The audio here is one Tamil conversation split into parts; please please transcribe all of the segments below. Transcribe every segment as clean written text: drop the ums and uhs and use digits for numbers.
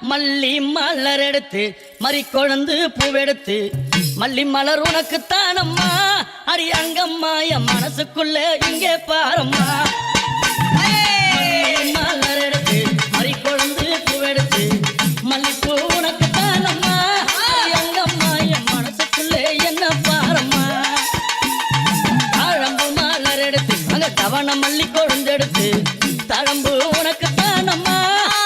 மல்லி மலர் எடுத்து மறிக்கொழுந்து பூவெடுத்து மல்லி மலர் உனக்கு தானம்மா அடி அங்கம்மா என் மனசுக்குள்ள இங்கே பாரம்மா மல்லி மலர் எடுத்து மறிக்கொழுந்து பூவெடுத்து மல்லிப்பூ உனக்கு தானம்மா அடி அங்கம்மா என் மனசுக்குள்ள என்ன பாரம்மா தாழம்பு மலர் எடுத்து அங்க தவண மல்லி கொழுந்தெடுத்து தாழம்பு உனக்கு தானம்மா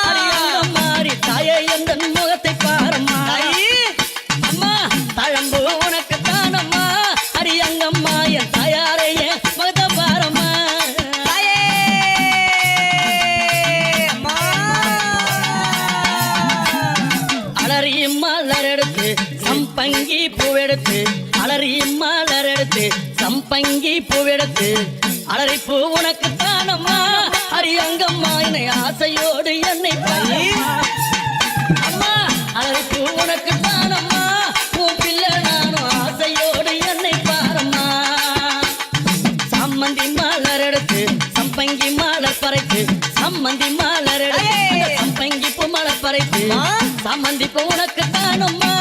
அடி அங்கம்மா அடி தாயே எந்த முகத்தை பாரம்மா அம்மா தாழம்பு உனக்கு தானம்மா அடி அங்கம்மா என் தாயாரையே முகத்தை பாரம்மா அலறி மலர் எடுத்து சம்பங்கி பூவெடுத்து அலறி மலர் எடுத்து சம்பங்கி பூவெடுத்து அலறிப்பூ உனக்கு தானம்மா அடி அங்கம்மா என்னை ஆசையோடு என்னை அம்மா அலறிப்பூ உனக்கு தானம்மா உன் பிள்ளை நானும் ஆசையோடு என்னை பாரம்மா சம்மந்தி மலர் எடுத்து சம்பங்கி மலர் பறைத்து சம்மந்தி மலர் எடுத்து சம்பங்கி பூ மலர் பறைத்து சம்மந்தி பூ உனக்கு தானம்மா